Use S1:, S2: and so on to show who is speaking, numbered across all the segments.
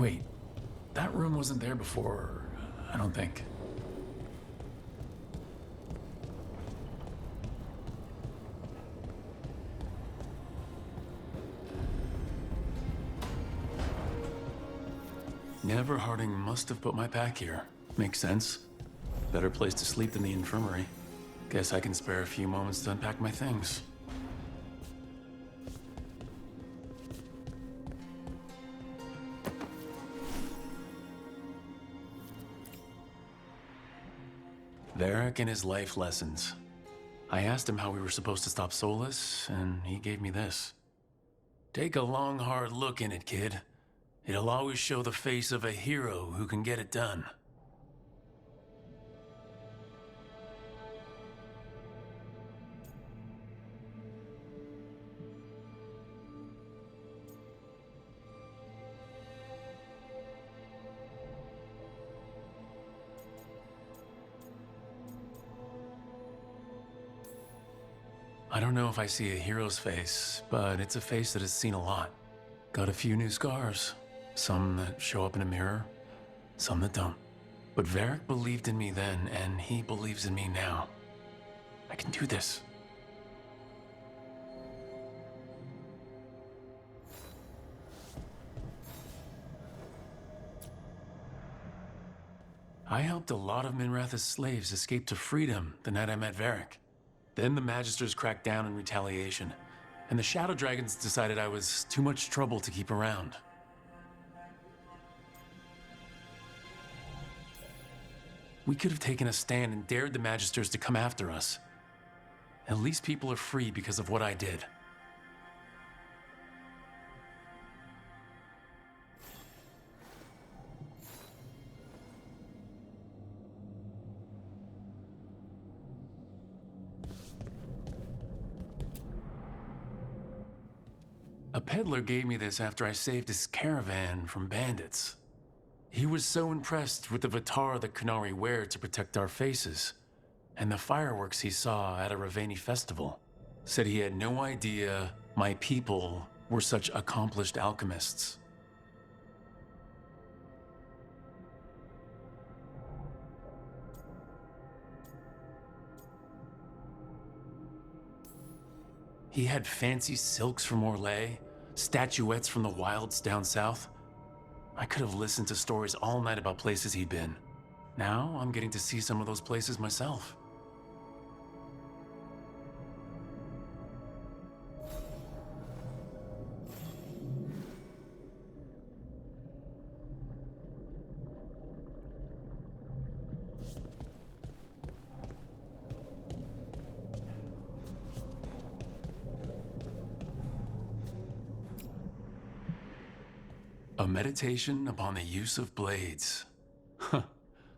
S1: Wait, that room wasn't there before, I don't think. Never Harding must have put my pack here. Makes sense. Better place to sleep than the infirmary. Guess I can spare a few moments to unpack my things. Varric and his life lessons. I asked him how we were supposed to stop Solus, and he gave me this. Take a long, hard look in it, kid. It'll always show the face of a hero who can get it done. I don't know if I see a hero's face, but it's a face that has seen a lot. Got a few new scars. Some that show up in a mirror, some that don't. But Varric believed in me then, and he believes in me now. I can do this. I helped a lot of Minrath's slaves escape to freedom the night I met Varric. Then the Magisters cracked down in retaliation, and the Shadow Dragons decided I was too much trouble to keep around. We could have taken a stand and dared the Magisters to come after us. At least people are free because of what I did. A peddler gave me this after I saved his caravan from bandits. He was so impressed with the Vitar that Kunari wear to protect our faces, and the fireworks he saw at a Ravani festival. Said he had no idea my people were such accomplished alchemists. He had fancy silks from Orlais, statuettes from the wilds down south. I could have listened to stories all night about places he'd been. Now I'm getting to see some of those places myself. A meditation upon the use of blades. Huh.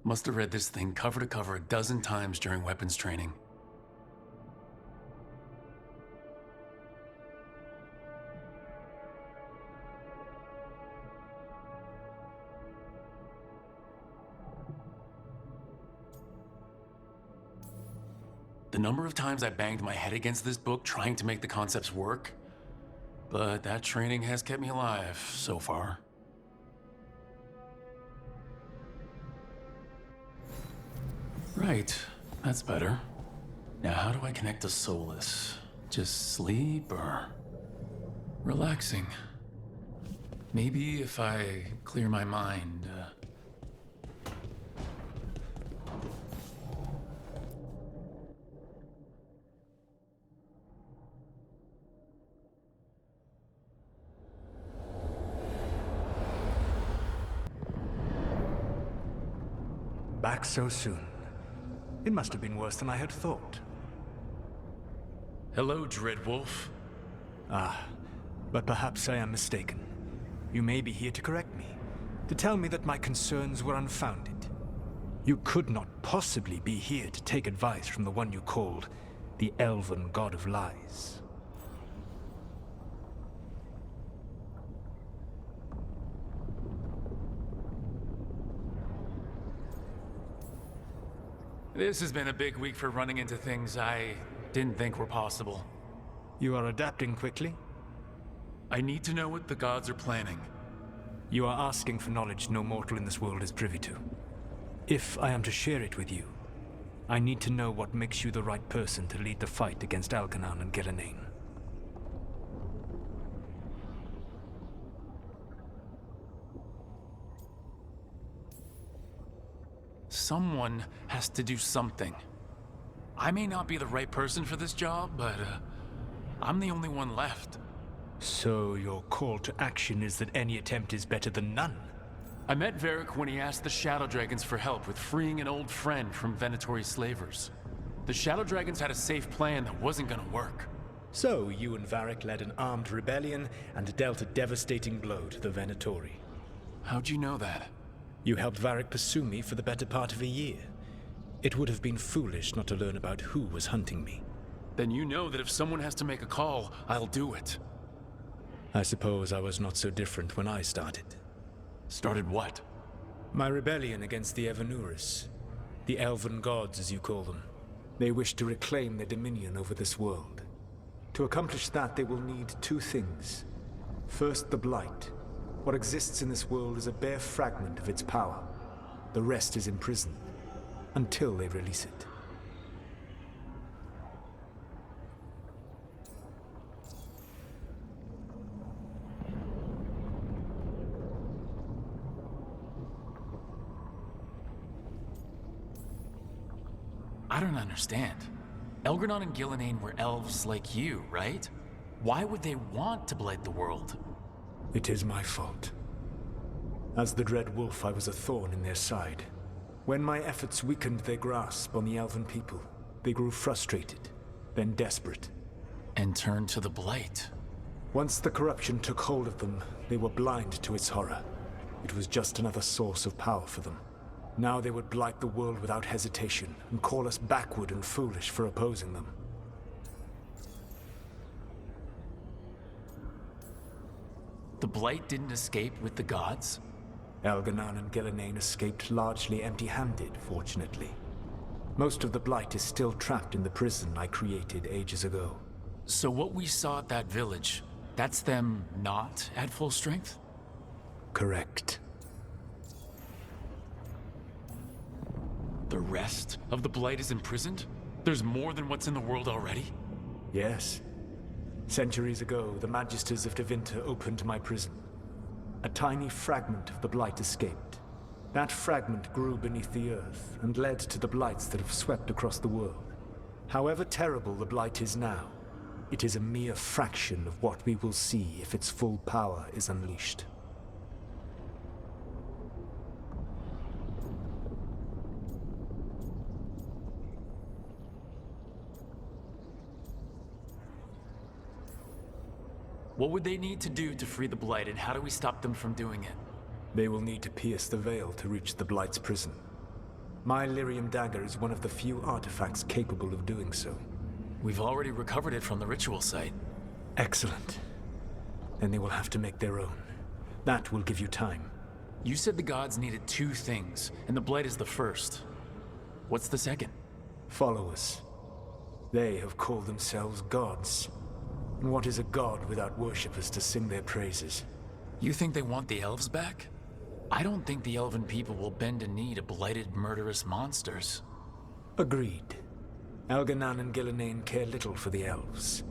S1: Must have read this thing cover to cover a dozen times during weapons training. The number of times I banged my head against this book trying to make the concepts work, but that training has kept me alive so far. Right, that's better. Now how do I connect to Solus? Just sleep or relaxing? Maybe if I clear my mind.
S2: Back so soon. It must have been worse than I had thought.
S1: Hello, Dreadwolf.
S2: Ah, but perhaps I am mistaken. You may be here to correct me, to tell me that my concerns were unfounded. You could not possibly be here to take advice from the one you called the Elven God of Lies.
S1: This has been a big week for running into things I didn't think were possible.
S2: You are adapting quickly?
S1: I need to know what the gods are planning.
S2: You are asking for knowledge no mortal in this world is privy to. If I am to share it with you, I need to know what makes you the right person to lead the fight against Algernon and Gillenane.
S1: Someone has to do something. I may not be the right person for this job, but I'm the only one left.
S2: So your call to action is that any attempt is better than none?
S1: I met Varric when he asked the Shadow Dragons for help with freeing an old friend from Venatori slavers. The Shadow Dragons had a safe plan that wasn't gonna work.
S2: So you and Varric led an armed rebellion and dealt a devastating blow to the Venatori.
S1: How'd you know that?
S2: You helped Varric pursue me for the better part of a year. It would have been foolish not to learn about who was hunting me.
S1: Then you know that if someone has to make a call, I'll do it.
S2: I suppose I was not so different when I started.
S1: Started what?
S2: My rebellion against the Evanuris. The Elven Gods, as you call them. They wish to reclaim their dominion over this world. To accomplish that, they will need two things. First, the Blight. What exists in this world is a bare fragment of its power. The rest is imprisoned, until they release it.
S1: I don't understand. Algernon and Gillenane were elves like you, right? Why would they want to blight the world?
S2: It is my fault. As the Dread Wolf, I was a thorn in their side. When my efforts weakened their grasp on the Elven people, they grew frustrated, then desperate.
S1: And turned to the blight.
S2: Once the corruption took hold of them, they were blind to its horror. It was just another source of power for them. Now they would blight the world without hesitation, and call us backward and foolish for opposing them.
S1: The blight didn't escape with the gods?
S2: Algernon and Gillenane escaped largely empty-handed, fortunately. Most of the blight is still trapped in the prison I created ages ago.
S1: So what we saw at that village, that's them not at full strength?
S2: Correct.
S1: The rest of the blight is imprisoned? There's more than what's in the world already?
S2: Yes. Centuries ago, the Magisters of Tevinter opened my prison. A tiny fragment of the blight escaped. That fragment grew beneath the earth and led to the blights that have swept across the world. However terrible the blight is now, it is a mere fraction of what we will see if its full power is unleashed.
S1: What would they need to do to free the blight, and how do we stop them from doing it?
S2: They will need to pierce the veil to reach the blight's prison. My lyrium dagger is one of the few artifacts capable of doing so.
S1: We've already recovered it from the ritual site.
S2: Excellent. Then they will have to make their own. That will give you time.
S1: You said the gods needed two things, and the blight is the first. What's the second?
S2: Followers. They have called themselves gods. And what is a god without worshippers to sing their praises?
S1: You think they want the elves back? I don't think the elven people will bend a knee to blighted, murderous monsters.
S2: Agreed. Algernon and Gillenane care little for the elves.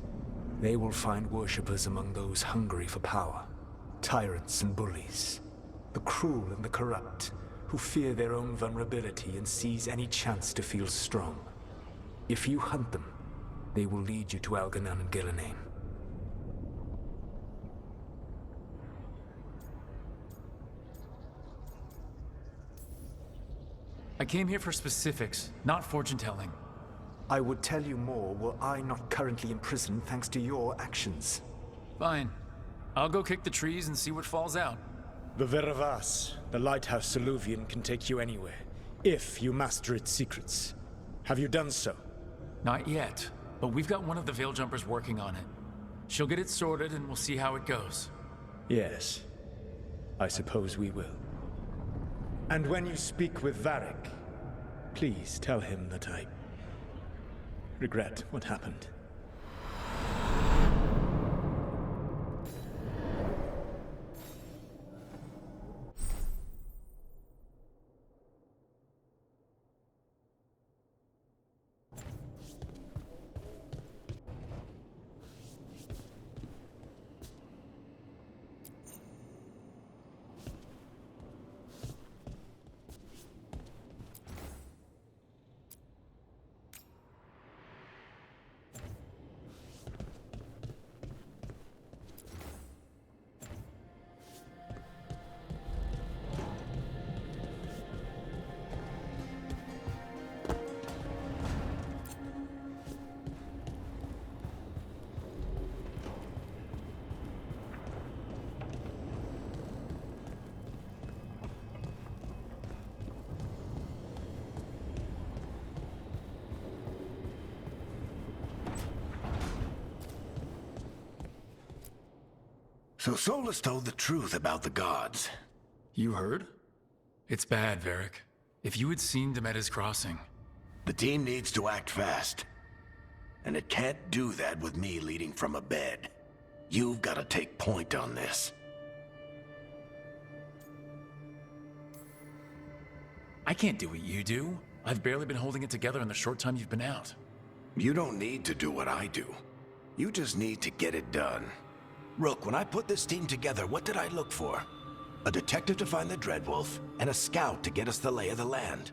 S2: They will find worshippers among those hungry for power. Tyrants and bullies. The cruel and the corrupt, who fear their own vulnerability and seize any chance to feel strong. If you hunt them, they will lead you to Algernon and Gillenane.
S1: I came here for specifics, not fortune-telling.
S2: I would tell you more were I not currently imprisoned thanks to your actions.
S1: Fine. I'll go kick the trees and see what falls out.
S2: The Veravas, the lighthouse Soluvian, can take you anywhere, if you master its secrets. Have you done so?
S1: Not yet, but we've got one of the Veil Jumpers working on it. She'll get it sorted and we'll see how it goes.
S2: Yes. I suppose we will. And when you speak with Varric, please tell him that I regret what happened.
S3: So Solus told the truth about the gods.
S1: You heard? It's bad, Varric. If you had seen Demeter's crossing...
S3: The team needs to act fast. And it can't do that with me leading from a bed. You've got to take point on this.
S1: I can't do what you do. I've barely been holding it together in the short time you've been out.
S3: You don't need to do what I do. You just need to get it done. Rook, when I put this team together, what did I look for? A detective to find the Dreadwolf, and a scout to get us the lay of the land.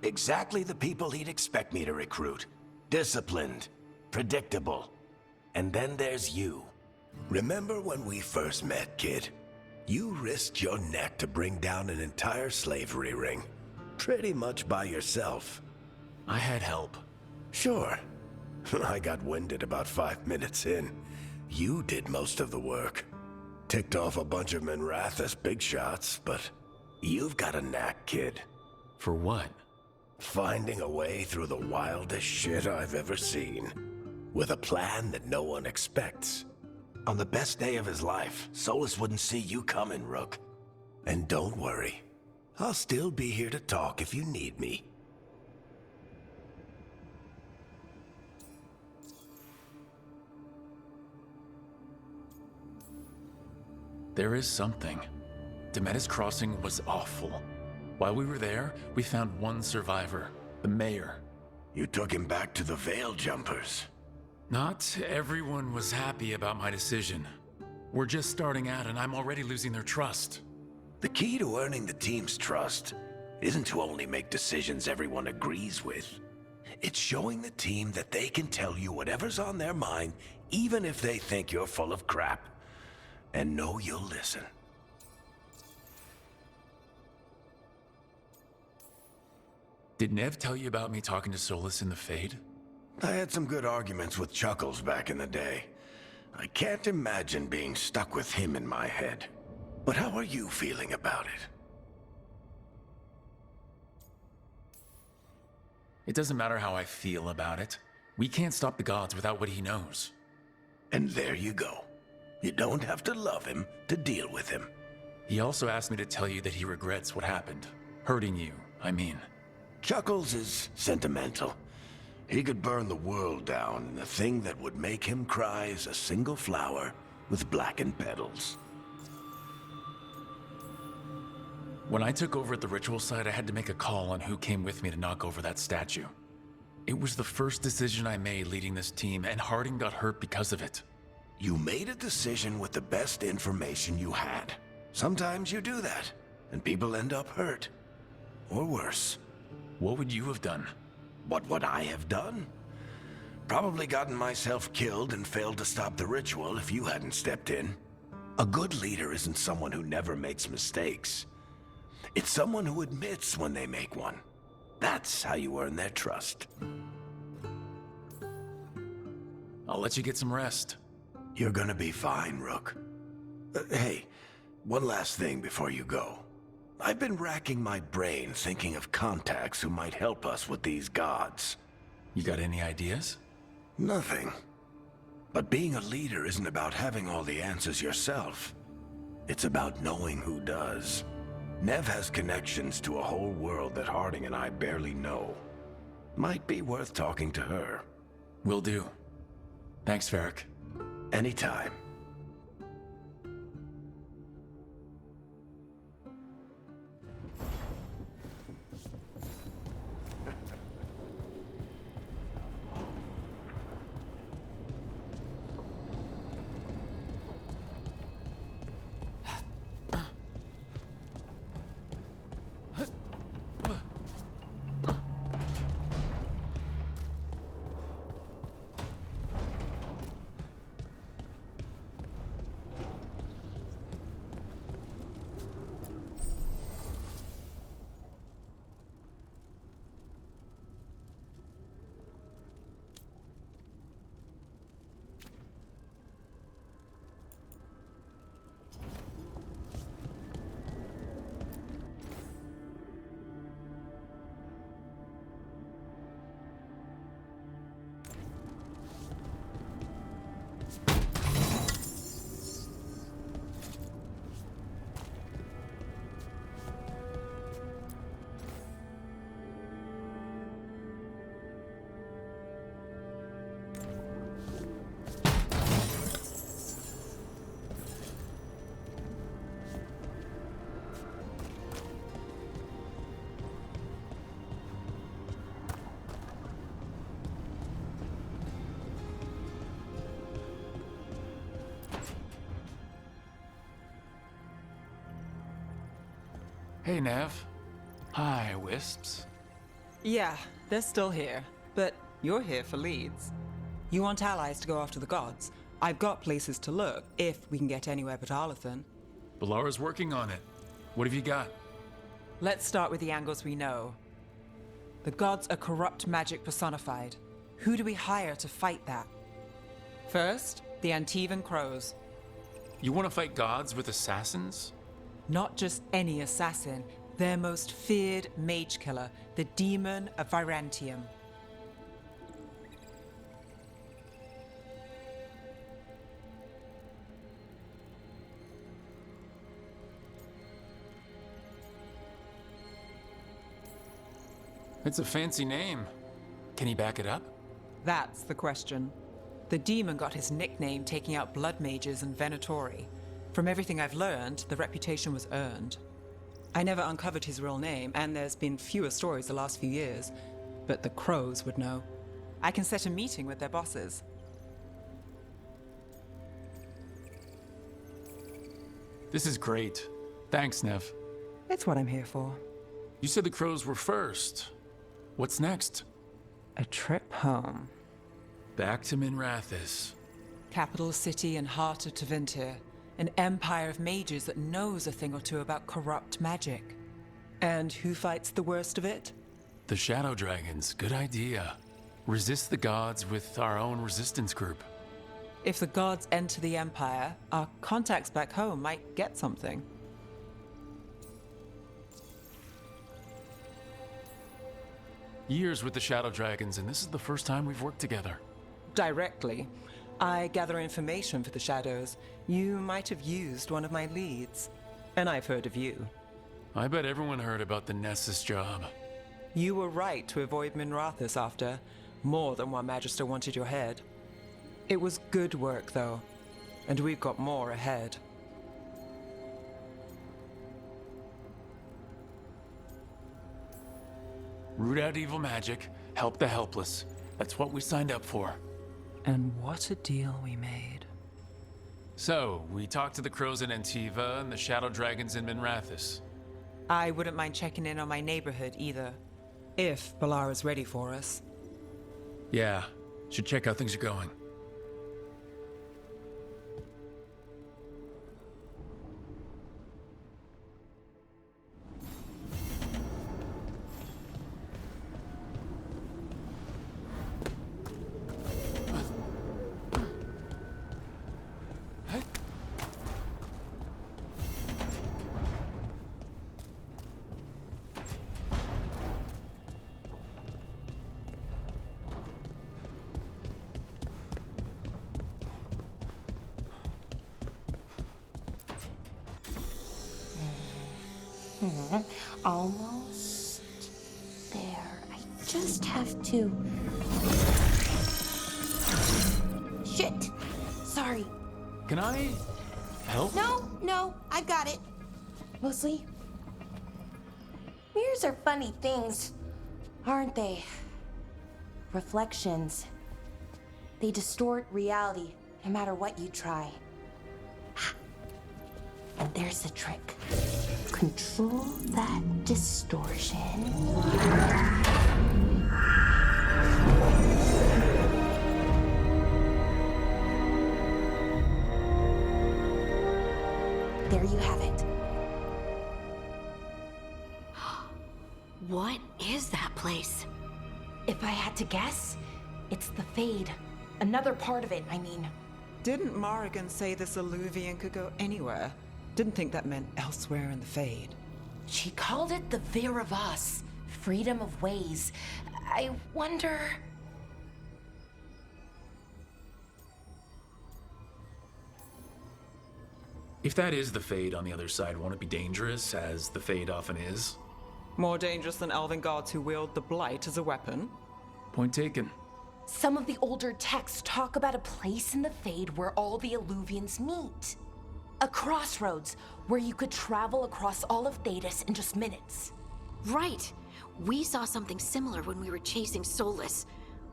S3: Exactly the people he'd expect me to recruit. Disciplined, predictable. And then there's you. Remember when we first met, kid? You risked your neck to bring down an entire slavery ring. Pretty much by yourself.
S1: I had help.
S3: Sure. I got winded about 5 minutes in. You did most of the work. Ticked off a bunch of Minrathous big shots, but you've got a knack, kid.
S1: For what?
S3: Finding a way through the wildest shit I've ever seen. With a plan that no one expects. On the best day of his life, Solus wouldn't see you coming, Rook. And don't worry. I'll still be here to talk if you need me.
S1: There is something. Demeter's crossing was awful. While we were there, we found one survivor, the mayor.
S3: You took him back to the Veil Jumpers.
S1: Not everyone was happy about my decision. We're just starting out and I'm already losing their trust.
S3: The key to earning the team's trust isn't to only make decisions everyone agrees with. It's showing the team that they can tell you whatever's on their mind, even if they think you're full of crap. And know you'll listen.
S1: Did Nev tell you about me talking to Solus in the Fade?
S3: I had some good arguments with Chuckles back in the day. I can't imagine being stuck with him in my head. But how are you feeling about it?
S1: It doesn't matter how I feel about it. We can't stop the gods without what he knows.
S3: And there you go. You don't have to love him to deal with him.
S1: He also asked me to tell you that he regrets what happened. Hurting you, I mean.
S3: Chuckles is sentimental. He could burn the world down, and the thing that would make him cry is a single flower with blackened petals.
S1: When I took over at the ritual site, I had to make a call on who came with me to knock over that statue. It was the first decision I made leading this team, and Harding got hurt because of it.
S3: You made a decision with the best information you had. Sometimes you do that, and people end up hurt. Or worse.
S1: What would you have done?
S3: What would I have done? Probably gotten myself killed and failed to stop the ritual if you hadn't stepped in. A good leader isn't someone who never makes mistakes. It's someone who admits when they make one. That's how you earn their trust.
S1: I'll let you get some rest.
S3: You're gonna be fine, Rook. Hey, one last thing before you go. I've been racking my brain thinking of contacts who might help us with these gods.
S1: You got any ideas?
S3: Nothing. But being a leader isn't about having all the answers yourself. It's about knowing who does. Nev has connections to a whole world that Harding and I barely know. Might be worth talking to her.
S1: Will do. Thanks, Varric.
S3: Anytime.
S1: Hey, Nev. Hi, Wisps.
S4: Yeah, they're still here, but you're here for leads. You want allies to go after the gods? I've got places to look, if we can get anywhere but Arlathan.
S1: Balara's working on it. What have you got?
S4: Let's start with the angles we know. The gods are corrupt magic personified. Who do we hire to fight that? First, the Antivan Crows.
S1: You want to fight gods with assassins?
S4: Not just any assassin, their most feared mage killer, the Demon of Virantium.
S1: It's a fancy name. Can he back it up?
S4: That's the question. The demon got his nickname taking out blood mages and Venatori. From everything I've learned, the reputation was earned. I never uncovered his real name, and there's been fewer stories the last few years, but the Crows would know. I can set a meeting with their bosses.
S1: This is great. Thanks, Nev.
S4: It's what I'm here for.
S1: You said the Crows were first. What's next?
S4: A trip home.
S1: Back to Minrathous.
S4: Capital city and heart of Tevinter. An empire of mages that knows a thing or two about corrupt magic. And who fights the worst of it?
S1: The Shadow Dragons. Good idea. Resist the gods with our own resistance group.
S4: If the gods enter the empire, our contacts back home might get something.
S1: Years with the Shadow Dragons, and this is the first time we've worked together.
S4: Directly. I gather information for the Shadows. You might have used one of my leads. And I've heard of you.
S1: I bet everyone heard about the Nessus job.
S4: You were right to avoid Minrathous after. More than one Magister wanted your head. It was good work, though. And we've got more ahead.
S1: Root out evil magic, help the helpless. That's what we signed up for.
S4: And what a deal we made.
S1: So, we talked to the Crows in Antiva and the Shadow Dragons in Minrathous.
S4: I wouldn't mind checking in on my neighborhood either. If Balara's ready for us.
S1: Yeah, should check how things are going.
S5: Almost there. I just have to. Shit! Sorry.
S1: Can I help?
S5: No, I've got it. Mostly. Mirrors are funny things, aren't they? Reflections. They distort reality, no matter what you try. And there's the trick. Control that distortion. There you have it.
S6: What is that place?
S5: If I had to guess, it's the Fade. Another part of it, I mean.
S4: Didn't Morrigan say this Illuvian could go anywhere? Didn't think that meant elsewhere in the Fade.
S5: She called it the Vir of Us, freedom of ways. I wonder...
S1: If that is the Fade on the other side, won't it be dangerous, as the Fade often is?
S4: More dangerous than elven gods who wield the Blight as a weapon?
S1: Point taken.
S5: Some of the older texts talk about a place in the Fade where all the Illuvians meet. A crossroads where you could travel across all of Thedas in just minutes.
S6: Right. We saw something similar when we were chasing Solus.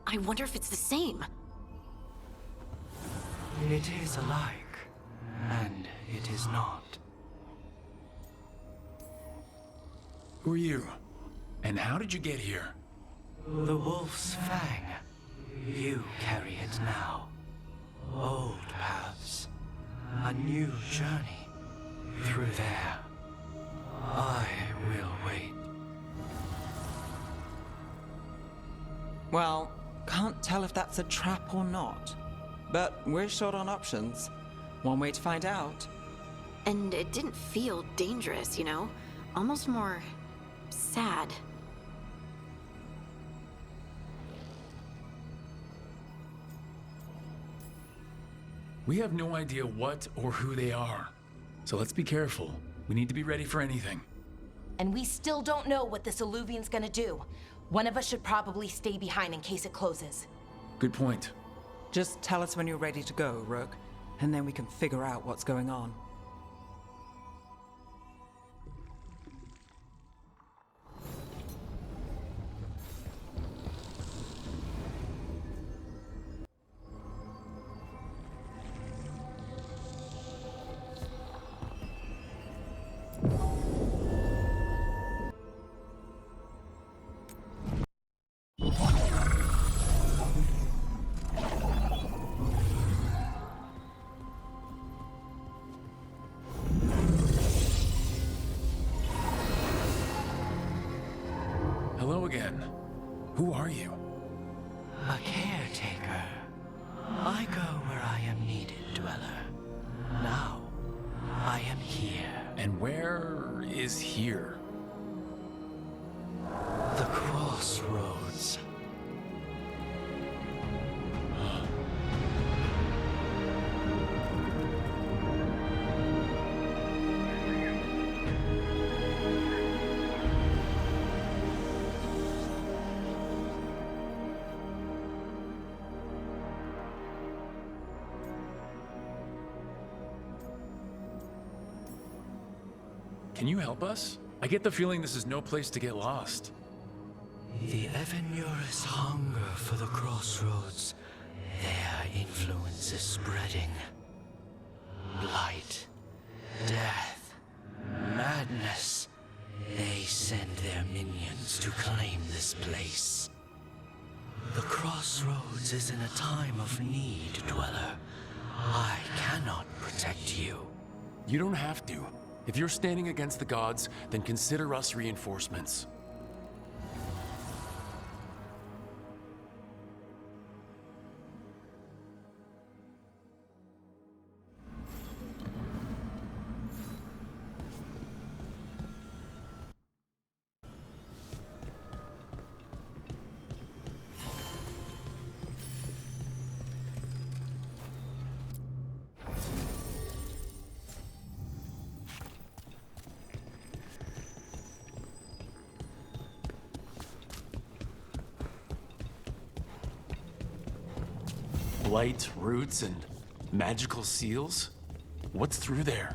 S6: I wonder if it's the same.
S2: It is alike, and it is not.
S1: Who are you? And how did you get here?
S7: The Wolf's Fang. You carry it now. Old paths. A new journey. Through there. I will wait.
S4: Well, can't tell if that's a trap or not. But we're short on options. One way to find out.
S6: And it didn't feel dangerous, you know? Almost more sad.
S1: We have no idea what or who they are. So let's be careful. We need to be ready for anything.
S5: And we still don't know what this Alluvian's gonna do. One of us should probably stay behind in case it closes.
S1: Good point.
S4: Just tell us when you're ready to go, Rook, and then we can figure out what's going on.
S1: Hello again. Who are you?
S7: A caretaker. I go where I am needed, Dweller. Now, I am here.
S1: And where is here?
S7: The Crossroads.
S1: Can you help us? I get the feeling this is no place to get lost.
S7: The Evanurus hunger for the Crossroads. Their influence is spreading. Blight, death, madness. They send their minions to claim this place. The Crossroads is in a time of need, Dweller. I cannot protect you.
S1: You don't have to. If you're standing against the gods, then consider us reinforcements. Blight, roots, and magical seals? What's through there?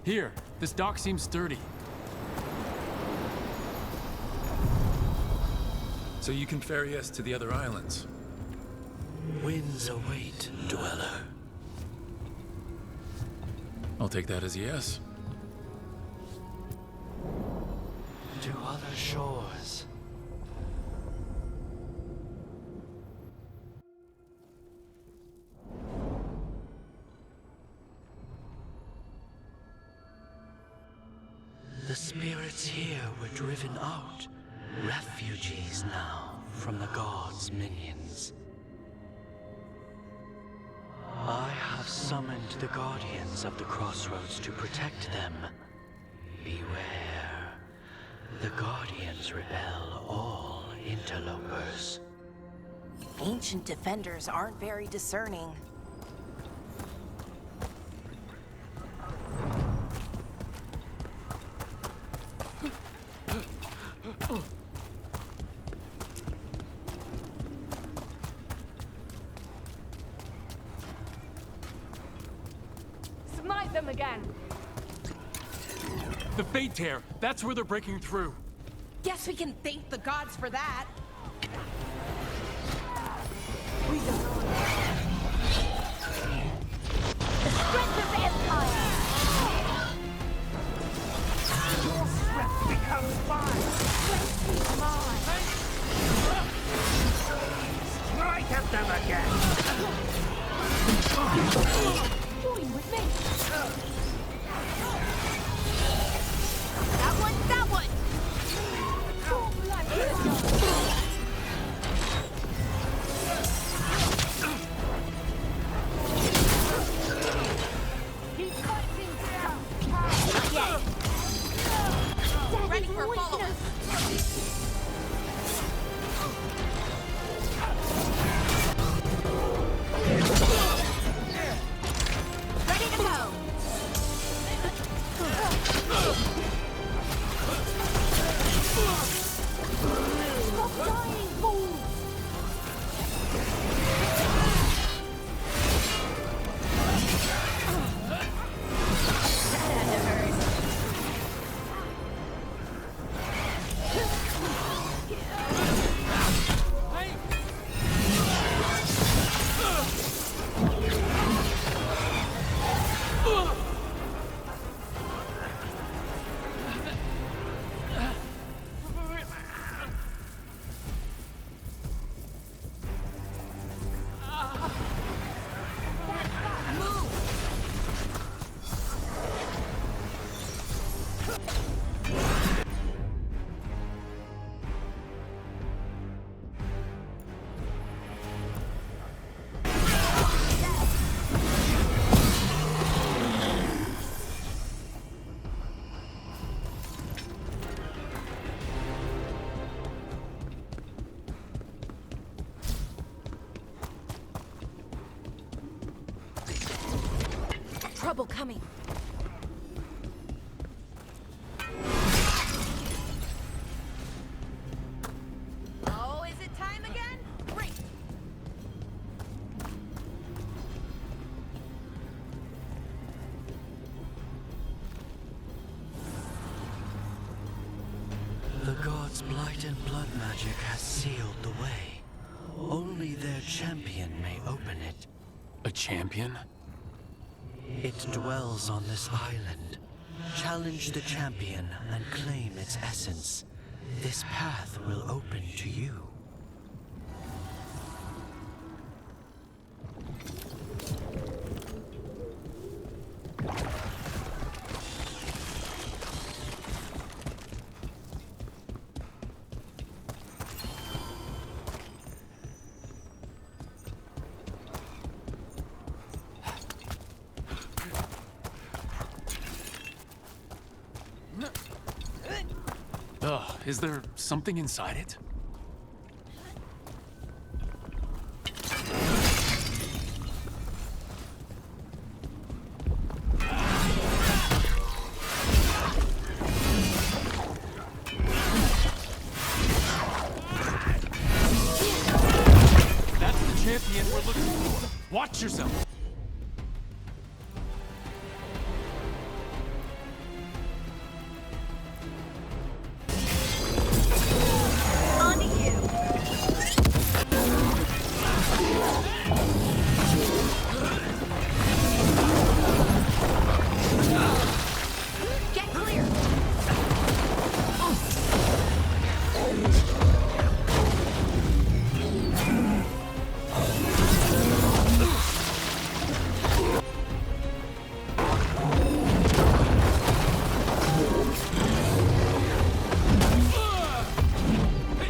S1: Here, this dock seems sturdy. So you can ferry us to the other islands?
S7: Winds await, Dweller.
S1: I'll take that as a yes.
S7: To other shores. The spirits here were driven out. Refugees now from the gods' minions. I have summoned the guardians of the Crossroads to protect them. Beware. The guardians repel all interlopers.
S5: Ancient defenders aren't very discerning.
S8: Smite them again!
S1: The Fate Tear! That's where they're breaking through!
S5: Guess we can thank the gods for that.
S8: The strength of empire! Your strength becomes mine! Place is mine! Strike at them again! Join with me!
S6: That one, that one!
S8: Talk like this! He's fighting down!
S6: Not yet. Ready for follow-up. Ready to go.
S8: Stop dying, fools!
S6: Trouble coming. Oh, is it time again? Great.
S7: The gods' blight and blood magic has sealed the way. Only their champion may open it.
S1: A champion?
S7: It dwells on this island. Challenge the champion and claim its essence. This path will open to you.
S1: Ugh, is there something inside it? That's the champion we're looking for. Watch yourself.
S6: On to you. Get clear.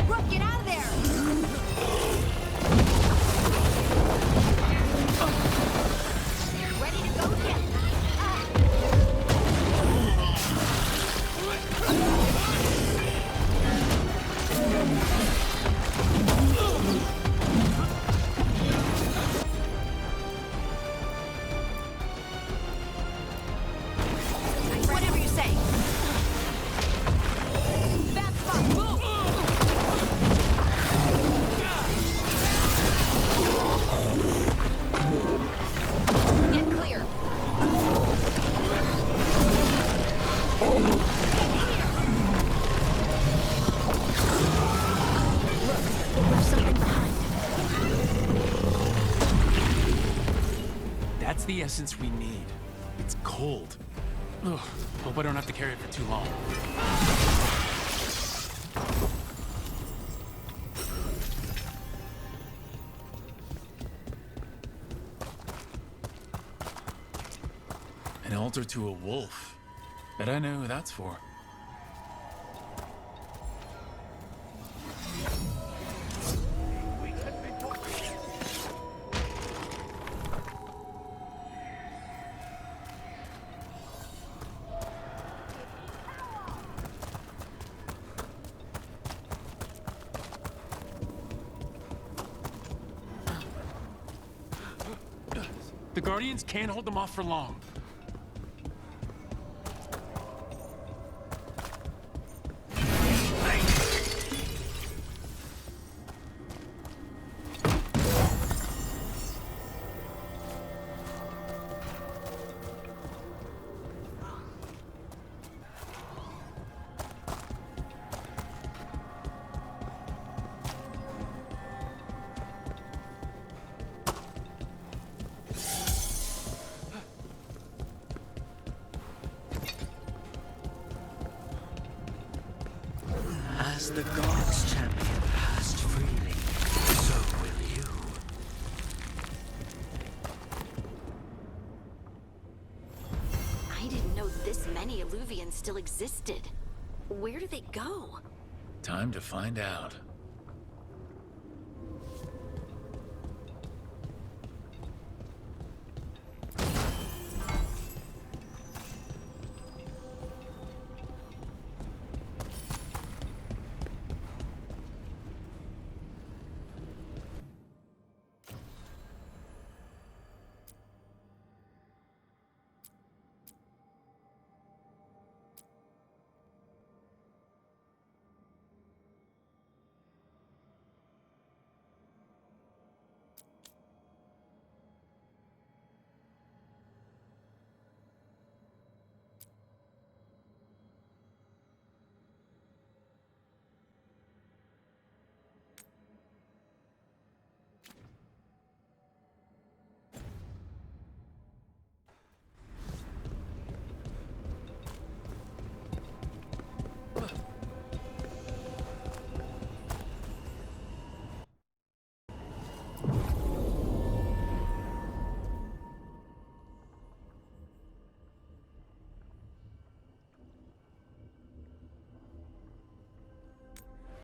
S6: Brooke, get out of there. Ready to go again. Whatever you say. Bad spot, move! Get clear.
S1: the essence we need. It's cold. Ugh, hope I don't have to carry it for too long. An altar to a wolf. Bet I know who that's for. The Guardians can't hold them off for long.
S7: As the gods' champion passed freely, so will you.
S6: I didn't know this many Illuvians still existed. Where do they go?
S1: Time to find out.